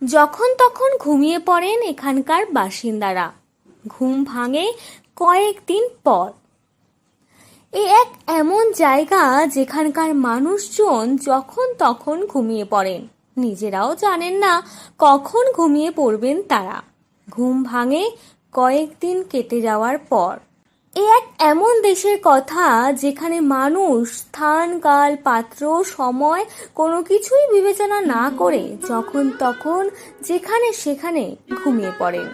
যখন তখন ঘুমিয়ে পড়েন এখানকার বাসিন্দারা। ঘুম ভাঙে কয়েকদিন পর। এ এক এমন জায়গা যেখানকার মানুষজন যখন তখন ঘুমিয়ে পড়েন, নিজেরাও জানেন না কখন ঘুমিয়ে পড়বেন তারা। ঘুম ভাঙে কয়েকদিন কেটে যাওয়ার পর। এ এক এমন দেশের কথা যেখানে মানুষ স্থান, কাল, পাত্র, সময় কোনো কিছুই বিবেচনা না করে যখন তখন যেখানে সেখানে ঘুমিয়ে পড়েন।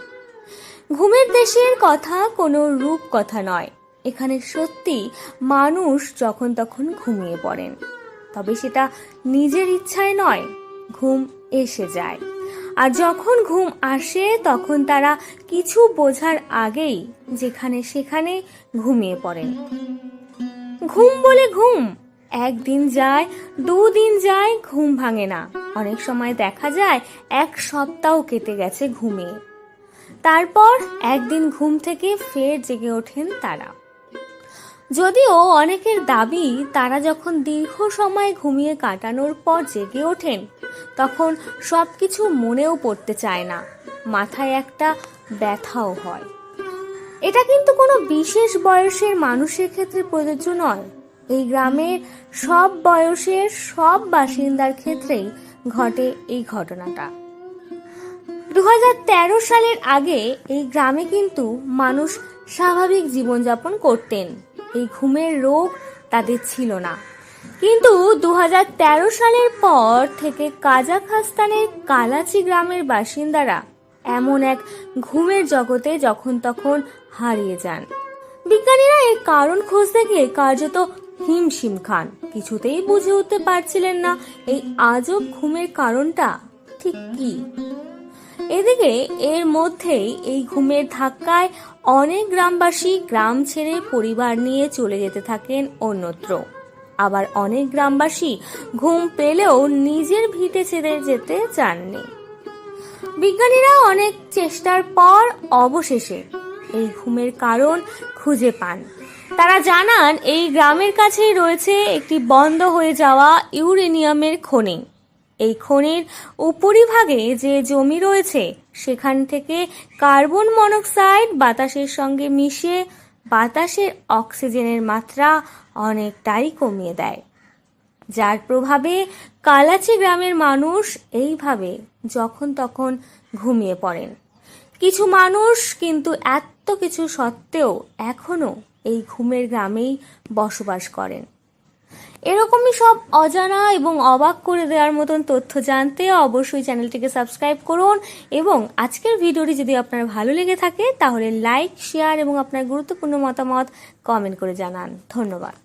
ঘুমের দেশের কথা কোনো রূপ কথা নয়। এখানে সত্যি মানুষ যখন তখন ঘুমিয়ে পড়েন, তবে সেটা নিজের ইচ্ছায় নয়, ঘুম এসে যায়। আর যখন ঘুম আসে তখন তারা কিছু বোঝার আগেই যেখানে সেখানে ঘুমিয়ে পড়েন। ঘুম বলে ঘুম, একদিন যায়, দুদিন যায়, ঘুম ভাঙে না। অনেক সময় দেখা যায় 1 সপ্তাহ কেটে গেছে ঘুমিয়ে। তারপর একদিন ঘুম থেকে ফের জেগে ওঠেন তারা। যদিও অনেকের দাবি তারা যখন দীর্ঘ সময় ঘুমিয়ে কাটানোর পর জেগে ওঠেন তখন সবকিছু মনেও পড়তে চায় না, মাথায় একটা ব্যথাও হয়। এটা কিন্তু কোনো বিশেষ বয়সের মানুষের ক্ষেত্রে প্রযোজ্য নয়। এই গ্রামের সব বয়সের সব বাসিন্দার ক্ষেত্রেই ঘটে এই ঘটনাটা। 2013 সালের আগে এই গ্রামে কিন্তু মানুষ স্বাভাবিক জীবনযাপন করতেন। এই ঘুমের রোগ তাদের ছিল না। কিন্তু 2013 সালের পর থেকে কাজাখস্তানের কালাচি গ্রামের বাসিন্দারা এমন এক ঘুমের জগতে যখন তখন হারিয়ে যান। বিজ্ঞানীরা এর কারণ খুঁজতে গিয়ে কার্যত হিমশিম খান। কিছুতেই বুঝে উঠতে পারছিলেন না এই আজব ঘুমের কারণটা ঠিক কি। এদিকে এর মধ্যেই এই ঘুমের ধাক্কায় অনেক গ্রামবাসী গ্রাম ছেড়ে পরিবার নিয়ে চলে যেতে থাকেন অন্যত্র। আবার অনেক গ্রামবাসী ঘুম পেলেও নিজের ভিটে ছেড়ে যেতে চাননি। বিজ্ঞানীরা অনেক চেষ্টার পর অবশেষে এই ঘুমের কারণ খুঁজে পান। তারা জানান এই গ্রামের কাছেই রয়েছে একটি বন্ধ হয়ে যাওয়া ইউরেনিয়ামের খনি। এই খনির উপরিভাগে যে জমি রয়েছে সেখান থেকে কার্বন মনোক্সাইড বাতাসের সঙ্গে মিশে বাতাসের অক্সিজেনের মাত্রা অনেকটাই কমিয়ে দেয়, যার প্রভাবে কালাচি গ্রামের মানুষ এইভাবে যখন তখন ঘুমিয়ে পড়েন। কিছু মানুষ কিন্তু এত কিছু সত্ত্বেও এখনো এই ঘুমের গ্রামেই বসবাস করেন। এরকমই সব অজানা এবং অবাক করে দেওয়ার মতন তথ্য জানতে অবশ্যই চ্যানেলটিকে সাবস্ক্রাইব করুন। এবং আজকের ভিডিওটি যদি আপনার ভালো লেগে থাকে তাহলে লাইক, শেয়ার এবং আপনার গুরুত্বপূর্ণ মতামত কমেন্ট করে জানান। ধন্যবাদ।